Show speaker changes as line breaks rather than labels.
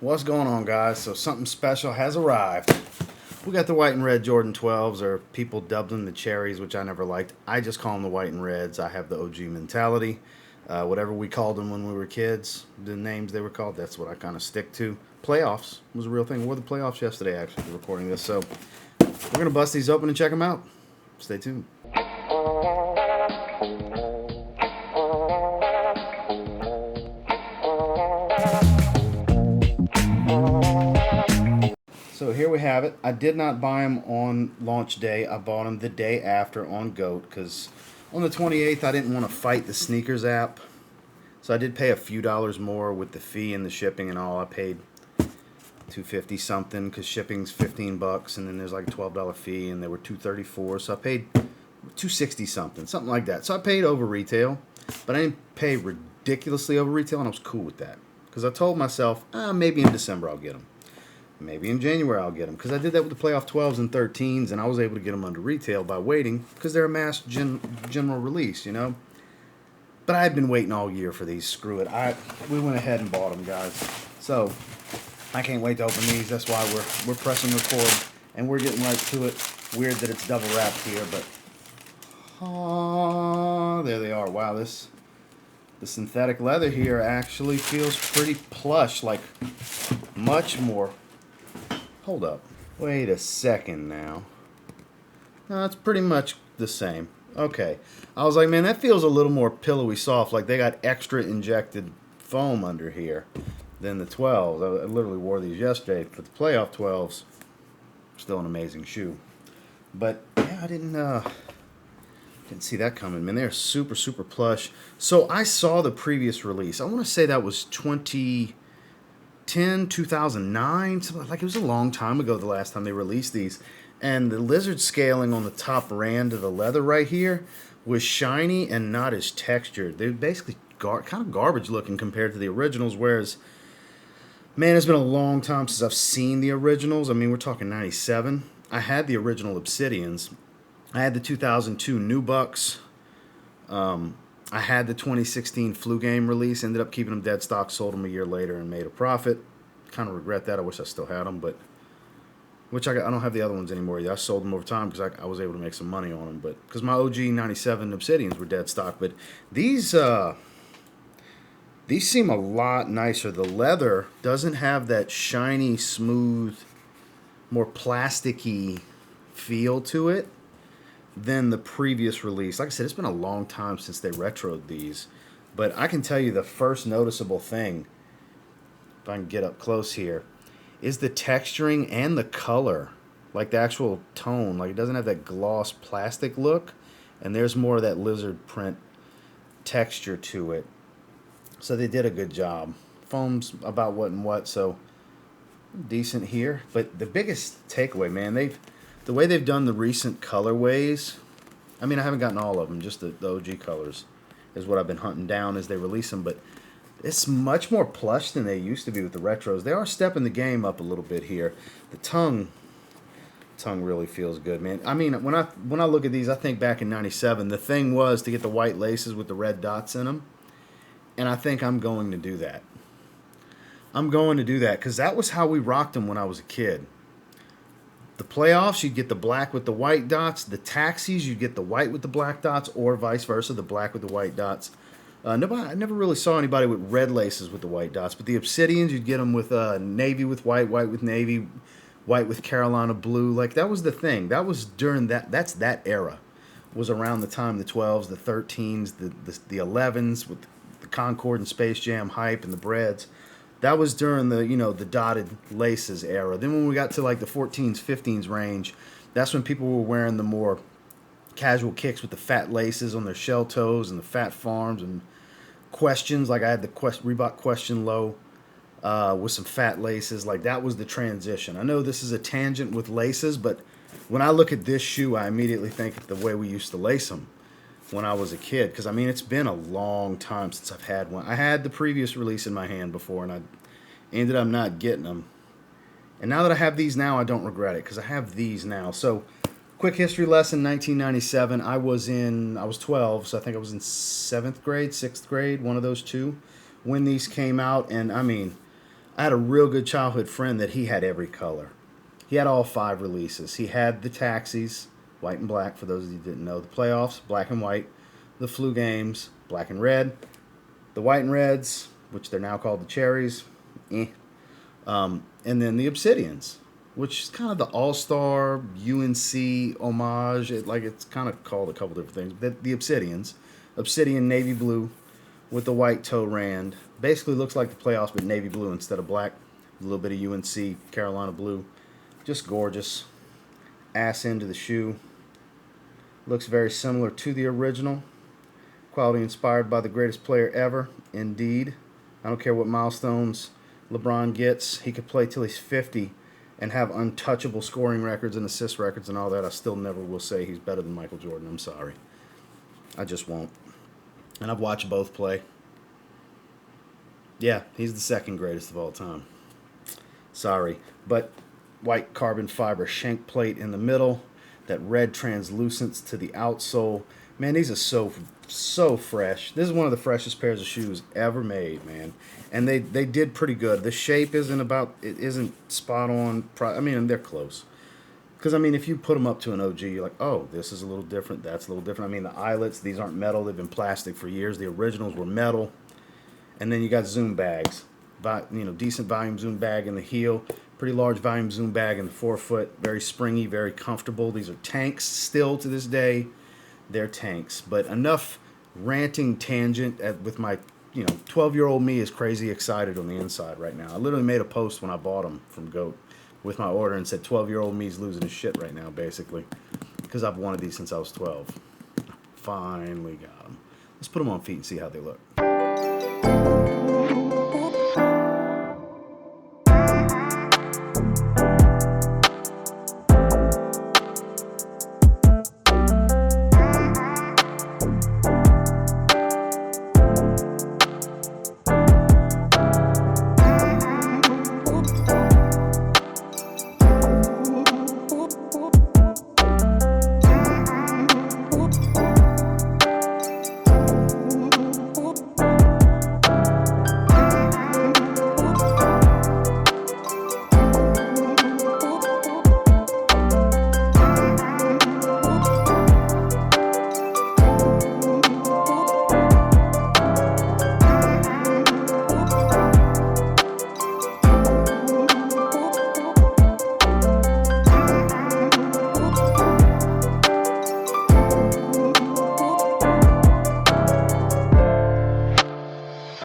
What's going on, guys? So something special has arrived. We got the white and red Jordan 12s, or people dubbed them the cherries, which I never liked. I just call them the white and reds. I have the OG mentality. Whatever we called them when we were kids, the names they were called, that's what I kind of stick to. Playoffs was a real thing. We were the playoffs yesterday, actually, recording this. So we're going to bust these open and check them out. Stay tuned. So here we have it. I did not buy them on launch day. I bought them the day after on GOAT because on the 28th I didn't want to fight the sneakers app. So I did pay a few dollars more with the fee and the shipping and all. I paid $250 something because shipping's $15 and then there's like a $12 fee and they were $234. So I paid $260 something like that. So I paid over retail, but I didn't pay ridiculously over retail, and I was cool with that because I told myself, maybe in December I'll get them. Maybe in January I'll get them, because I did that with the playoff 12s and 13s, and I was able to get them under retail by waiting because they're a mass general release, you know. But I had been waiting all year for these. Screw it. We went ahead and bought them, guys. So I can't wait to open these. That's why we're pressing record and we're getting right to it. Weird that it's double wrapped here, but there they are. Wow, the synthetic leather here actually feels pretty plush, like much more. Hold up. Wait a second now. No, it's pretty much the same. Okay. I was like, man, that feels a little more pillowy soft. Like they got extra injected foam under here than the 12s. I literally wore these yesterday. But the playoff 12s, still an amazing shoe. But yeah, I didn't see that coming, man. They're super, super plush. So I saw the previous release. I want to say that was 2009, something like it was a long time ago the last time they released these, and the lizard scaling on the top rand of the leather right here was shiny and not as textured. They were basically kind of garbage looking compared to the originals, whereas, man, it's been a long time since I've seen the originals. I mean, we're talking 97. I had the original Obsidians. I had the 2002 Nubucks. I had the 2016 flu game release, ended up keeping them dead stock, sold them a year later, and made a profit. Kind of regret that. I wish I still had them, but I don't have the other ones anymore. I sold them over time because I was able to make some money on them, but because my OG 97 Obsidians were dead stock. But these seem a lot nicer. The leather doesn't have that shiny, smooth, more plasticky feel to it than the previous release. Like I said, it's been a long time since they retroed these, but I can tell you the first noticeable thing, if I can get up close here, is the texturing and the color, like the actual tone. Like it doesn't have that gloss plastic look, and there's more of that lizard print texture to it. So they did a good job. Foam's about what and what, so decent here. But the biggest takeaway, man, the way they've done the recent colorways, I mean, I haven't gotten all of them, just the OG colors is what I've been hunting down as they release them, but it's much more plush than they used to be with the retros. They are stepping the game up a little bit here. The tongue really feels good, man. I mean, when I look at these, I think back in 97, the thing was to get the white laces with the red dots in them, and I think I'm going to do that. I'm going to do that because that was how we rocked them when I was a kid. The playoffs, you'd get the black with the white dots. The taxis, you'd get the white with the black dots, or vice versa, the black with the white dots. I never really saw anybody with red laces with the white dots, but the Obsidians, you'd get them with navy with white, white with navy, white with Carolina blue. Like, that was the thing. That was during that's that era. Was around the time the 12s, the 13s, the 11s with the Concord and Space Jam hype and the Breads. That was during the dotted laces era. Then when we got to like the 14s, 15s range, that's when people were wearing the more casual kicks with the fat laces on their shell toes and the fat farms and questions. Like I had the Reebok Question Low with some fat laces. Like that was the transition. I know this is a tangent with laces, but when I look at this shoe, I immediately think of the way we used to lace them when I was a kid, because I mean it's been a long time since I've had one. I had the previous release in my hand before, and I ended up not getting them. And now that I have these now, I don't regret it because I have these now. So, quick history lesson: 1997. I was 12, so I think I was in 7th grade, 6th grade, one of those two, when these came out. And I mean, I had a real good childhood friend that he had every color. He had all 5 releases. He had the taxis, white and black, for those of you who didn't know. The playoffs, black and white. The flu games, black and red. The white and reds, which they're now called the cherries. Eh. And then the obsidians, which is kind of the all-star UNC homage. It's kind of called a couple different things. The obsidians. Obsidian navy blue with the white toe rand. Basically looks like the playoffs, but navy blue instead of black. A little bit of UNC Carolina blue. Just gorgeous. Ass into the shoe. Looks very similar to the original. Quality inspired by the greatest player ever. Indeed. I don't care what milestones LeBron gets. He could play till he's 50 and have untouchable scoring records and assist records and all that. I still never will say he's better than Michael Jordan. I'm sorry. I just won't. And I've watched both play. Yeah, he's the second greatest of all time. Sorry. But white carbon fiber shank plate in the middle. That red translucence to the outsole. Man, these are so fresh. This is one of the freshest pairs of shoes ever made, man. And they did pretty good. The shape isn't spot on. I mean, they're close. Because, I mean, if you put them up to an OG, you're like, oh, this is a little different, that's a little different. I mean, the eyelets, these aren't metal. They've been plastic for years. The originals were metal. And then you got zoom bags. Decent volume zoom bag in the heel. Pretty large volume zoom bag in the forefoot. Very springy, very comfortable. These are tanks still to this day. They're tanks. But enough ranting tangent with my 12-year-old me is crazy excited on the inside right now. I literally made a post when I bought them from GOAT with my order and said 12-year-old me's losing his shit right now, basically. Because I've wanted these since I was 12. Finally got them. Let's put them on feet and see how they look.